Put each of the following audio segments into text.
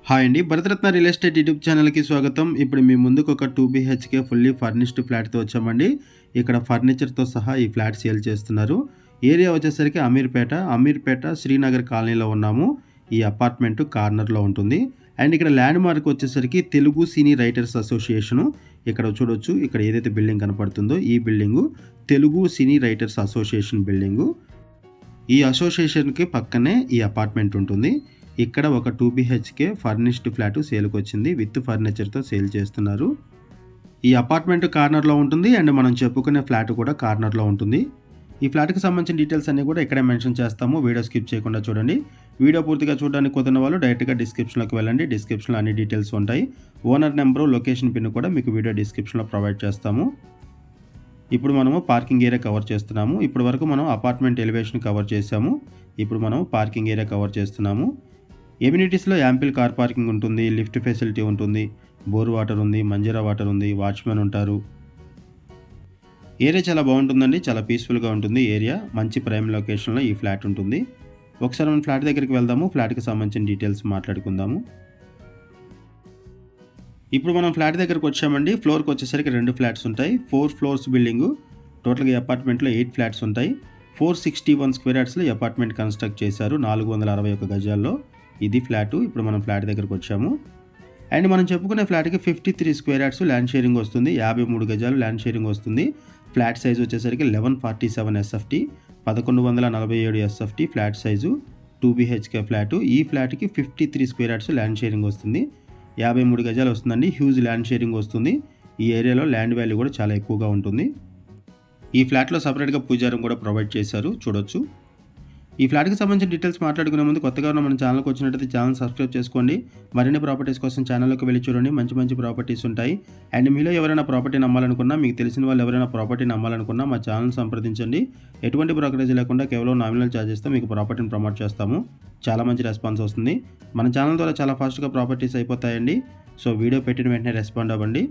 Hi అండి. Bharat Ratna real estate YouTube ఛానల్‌కి స్వాగతం. ఇప్పుడు మీ ముందుకు ఒక 2 బీహెచ్‌కే ఫుల్లీ ఫర్నిష్డ్ ఫ్లాట్‌తో వచ్చామండి. ఇక్కడ ఫర్నిచర్‌తో సహా ఈ ఫ్లాట్ సేల్ చేస్తున్నారు. ఏరియా వచ్చేసరికి అమీర్పేట శ్రీనగర్ కాలనీలో ఉన్నాము. ఈ అపార్ట్మెంట్ కార్నర్‌లో ఉంటుంది. అండ్ ఇక్కడ ల్యాండ్ మార్క్ వచ్చేసరికి తెలుగు సినీ రైటర్స్ అసోసియేషను. ఇక్కడ చూడొచ్చు. ఇక్కడ ఏదైతే బిల్డింగ్ కనపడుతుందో ఈ బిల్డింగు తెలుగు సినీ రైటర్స్ అసోసియేషన్ బిల్డింగు. ఈ అసోసియేషన్‌కి పక్కనే ఈ అపార్ట్మెంట్ ఉంటుంది. ఇక్కడ ఒక 2 బీహెచ్‌కే ఫర్నిష్డ్ ఫ్లాట్ సేల్‌కి వచ్చింది. విత్ ఫర్నిచర్‌తో సేల్ చేస్తున్నారు. ఈ అపార్ట్మెంట్ కార్నర్‌లో ఉంటుంది అండ్ మనం చెప్పుకునే ఫ్లాట్ కూడా కార్నర్‌లో ఉంటుంది. ఈ ఫ్లాట్‌కి సంబంధించిన డీటెయిల్స్ అన్నీ కూడా ఇక్కడే మెన్షన్ చేస్తాము. వీడియో స్కిప్ చేయకుండా చూడండి. వీడియో పూర్తిగా చూడడానికి కుదిరిన వాళ్ళు డైరెక్ట్‌గా డిస్క్రిప్షన్‌లోకి వెళ్ళండి. డిస్క్రిప్షన్‌లో అన్ని డీటెయిల్స్ ఉంటాయి. ఓనర్ నెంబరు, లొకేషన్ పిన్ కూడా మీకు వీడియో డిస్క్రిప్షన్‌లో ప్రొవైడ్ చేస్తాము. ఇప్పుడు మనము పార్కింగ్ ఏరియా కవర్ చేస్తున్నాము. ఇప్పటి వరకు మనం అపార్ట్మెంట్ ఎలివేషన్ కవర్ చేసాము. ఇప్పుడు మనం పార్కింగ్ ఏరియా కవర్ చేస్తున్నాము. ఎమ్యూనిటీస్లో యాంపిల్ కార్ పార్కింగ్ ఉంటుంది, లిఫ్ట్ ఫెసిలిటీ ఉంటుంది, బోర్ వాటర్ ఉంది, మంజీరా వాటర్ ఉంది, వాచ్మెన్ ఉంటారు. ఏరియా చాలా బాగుంటుందండి. చాలా పీస్ఫుల్గా ఉంటుంది ఏరియా. మంచి ప్రైమ్ లొకేషన్లో ఈ ఫ్లాట్ ఉంటుంది. ఒకసారి మనం ఫ్లాట్ దగ్గరికి వెళ్దాము. ఫ్లాట్కి సంబంధించిన డీటెయిల్స్ మాట్లాడుకుందాము. ఇప్పుడు మనం ఫ్లాట్ దగ్గరకు వచ్చామండి. ఫ్లోర్కి వచ్చేసరికి 2 ఫ్లాట్స్ ఉంటాయి. 4 ఫ్లోర్స్ బిల్డింగు. టోటల్గా ఈ అపార్ట్మెంట్లో 8 ఫ్లాట్స్ ఉంటాయి. 461 స్క్వేర్ యార్డ్స్లో ఈ అపార్ట్మెంట్ కన్స్ట్రక్ట్ చేశారు. 461 గజాల్లో ఇది ఫ్లాటు. ఇప్పుడు మనం ఫ్లాట్ దగ్గరకు వచ్చాము. అండ్ మనం చెప్పుకునే ఫ్లాట్కి 53 స్క్వేర్ యార్డ్స్ ల్యాండ్ షేరింగ్ వస్తుంది. 53 గజాలు ల్యాండ్ షేరింగ్ వస్తుంది. ఫ్లాట్ సైజ్ వచ్చేసరికి 1147 SFT, 1147 SFT flat size. 2 BHK flat. ఈ ఫ్లాట్కి 53 స్క్వేర్ యార్డ్స్ ల్యాండ్ షేరింగ్ వస్తుంది. 53 గజాలు వస్తుందండి. హ్యూజ్ ల్యాండ్ షేరింగ్ వస్తుంది. ఈ ఏరియాలో ల్యాండ్ వాల్యూ కూడా చాలా ఎక్కువగా ఉంటుంది. ఈ ఫ్లాట్లో సపరేట్గా పూజారం కూడా ప్రొవైడ్ చేశారు, చూడొచ్చు. ఈ ఫ్లాట్కి సంబంధించిన డీటెయిల్స్ మాట్లాడుకునే ముందు కొత్తగా మన ఛానల్కి వచ్చినట్టయితే ఛానల్ సబ్స్క్రైబ్ చేసుకోండి. మరిన్ని ప్రాపర్టీస్ కోసం ఛానల్లోకి వెళ్ళి చూడండి. మంచి మంచి ప్రాపర్టీస్ ఉంటాయి. అండ్ మీలో ఎవరైనా ప్రాపర్టీ నమ్మాలనుకున్నా, మీకు తెలిసిన వాళ్ళు ఎవరైనా ప్రాపర్టీ నమ్మాలనుకున్నా మా ఛానల్ సంప్రదించండి. ఎటువంటి బ్రోకరేజ్ లేకుండా కేవలం నామినల్ ఛార్జెస్తో మీకు ప్రాపర్టీని ప్రమోట్ చేస్తాము. చాలా మంచి రెస్పాన్స్ వస్తుంది. మన ఛానల్ ద్వారా చాలా ఫాస్ట్గా ప్రాపర్టీస్ అయిపోతాయండి. సో వీడియో పెట్టిన వెంటనే రెస్పాండ్ అవ్వండి.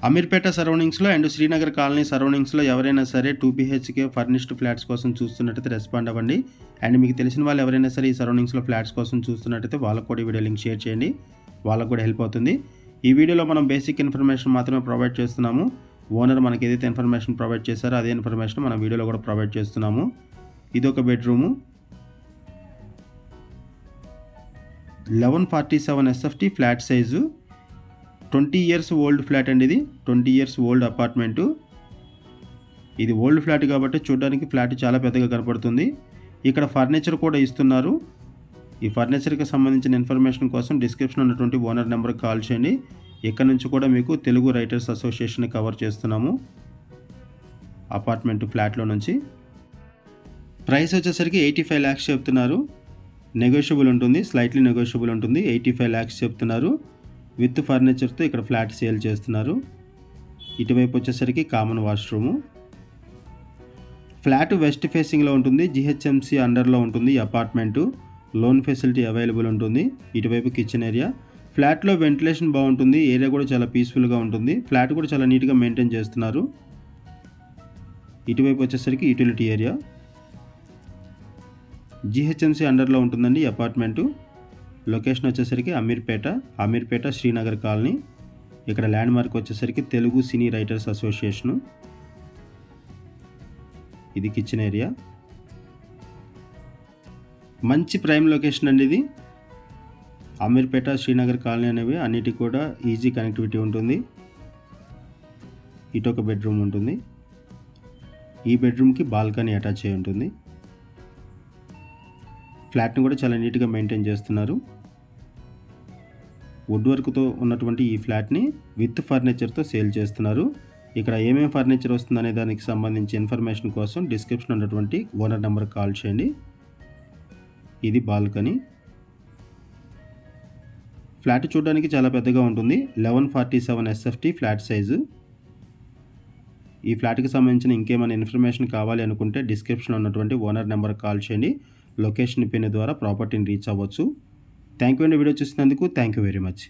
అమీర్పేట సరౌండింగ్స్లో అండ్ శ్రీనగర్ కాలనీ సరౌండింగ్స్లో ఎవరైనా సరే 2 బీహెచ్కే ఫర్నిష్డ్ ఫ్లాట్స్ కోసం చూస్తున్నట్టయితే రెస్పాండ్ అవ్వండి. అండ్ మీకు తెలిసిన వాళ్ళు ఎవరైనా సరే ఈ సరౌండింగ్స్లో ఫ్లాట్స్ కోసం చూస్తున్నట్టయితే వాళ్ళకు కూడా వీడియో లింక్ షేర్ చేయండి. వాళ్ళకు కూడా హెల్ప్ అవుతుంది. ఈ వీడియోలో మనం బేసిక్ ఇన్ఫర్మేషన్ మాత్రమే ప్రొవైడ్ చేస్తున్నాము. ఓనర్ మనకి ఏదైతే ఇన్ఫర్మేషన్ ప్రొవైడ్ చేశారో అదే ఇన్ఫర్మేషన్ మనం వీడియోలో కూడా ప్రొవైడ్ చేస్తున్నాము. ఇది ఒక bedroom. 1147 SFT flat size. 20 years old flat అండి ఇది. 20 ఇయర్స్ ఓల్డ్ అపార్ట్మెంటు. ఇది ఓల్డ్ ఫ్లాట్ కాబట్టి చూడడానికి ఫ్లాట్ చాలా పెద్దగా కనపడుతుంది. ఇక్కడ ఫర్నిచర్ కూడా ఇస్తున్నారు. ఈ ఫర్నిచర్కి సంబంధించిన ఇన్ఫర్మేషన్ కోసం డిస్క్రిప్షన్ ఉన్నటువంటి ఓనర్ నెంబర్కి కాల్ చేయండి. ఇక్కడ నుంచి కూడా మీకు తెలుగు రైటర్స్ అసోసియేషన్ కవర్ చేస్తున్నాము అపార్ట్మెంట్ ఫ్లాట్లో నుంచి. ప్రైస్ వచ్చేసరికి 85 lakhs చెప్తున్నారు. నెగోషియబుల్ ఉంటుంది, స్లైట్లీ నెగోషియబుల్ ఉంటుంది. 85 lakhs చెప్తున్నారు. విత్ ఫర్నిచర్తో ఇక్కడ ఫ్లాట్ సేల్ చేస్తున్నారు. ఇటువైపు వచ్చేసరికి కామన్ వాష్రూము. ఫ్లాట్ వెస్ట్ ఫేసింగ్లో ఉంటుంది. జిహెచ్ఎంసీ అండర్లో ఉంటుంది ఈ అపార్ట్మెంటు. లోన్ ఫెసిలిటీ అవైలబుల్ ఉంటుంది. ఇటువైపు కిచెన్ ఏరియా. ఫ్లాట్లో వెంటిలేషన్ బాగుంటుంది. ఏరియా కూడా చాలా పీస్ఫుల్గా ఉంటుంది. ఫ్లాట్ కూడా చాలా నీట్గా మెయింటైన్ చేస్తున్నారు. ఇటువైపు వచ్చేసరికి యూటిలిటీ ఏరియా. జిహెచ్ఎంసీ అండర్లో ఉంటుందండి ఈ అపార్ట్మెంటు. లొకేషన్ వచ్చేసరికి అమీర్పేట శ్రీనగర్ కాలనీ. ఇక్కడ ల్యాండ్ మార్క్ వచ్చేసరికి తెలుగు సినీ రైటర్స్ అసోసియేషను. ఇది కిచెన్ ఏరియా. మంచి ప్రైమ్ లొకేషన్ అండి ఇది. అమీర్పేట శ్రీనగర్ కాలనీ అనేవి అన్నిటికీ కూడా ఈజీ కనెక్టివిటీ ఉంటుంది. ఇటు ఒక బెడ్రూమ్ ఉంటుంది. ఈ బెడ్రూమ్కి బాల్కనీ అటాచ్ అయి ఉంటుంది. ఫ్లాట్ని కూడా చాలా నీట్గా మెయింటైన్ చేస్తున్నారు. వుడ్ వర్క్తో ఉన్నటువంటి ఈ ఫ్లాట్ని విత్ ఫర్నిచర్తో సేల్ చేస్తున్నారు. ఇక్కడ ఏమేమి ఫర్నిచర్ వస్తుందనే దానికి సంబంధించి ఇన్ఫర్మేషన్ కోసం డిస్క్రిప్షన్ ఉన్నటువంటి ఓనర్ నెంబర్కి కాల్ చేయండి. ఇది బాల్కనీ. ఫ్లాట్ చూడడానికి చాలా పెద్దగా ఉంటుంది. 1147 ఎస్ఎఫ్టీ ఫ్లాట్ సైజు. ఈ ఫ్లాట్కి సంబంధించిన ఇంకేమైనా ఇన్ఫర్మేషన్ కావాలి అనుకుంటే డిస్క్రిప్షన్లో ఉన్నటువంటి ఓనర్ నెంబర్కి కాల్ చేయండి. లొకేషన్ పిన్ ద్వారా ప్రాపర్టీని రీచ్ అవ్వచ్చు. థ్యాంక్ యూ అండి వీడియో చూసినందుకు. Thank you very much.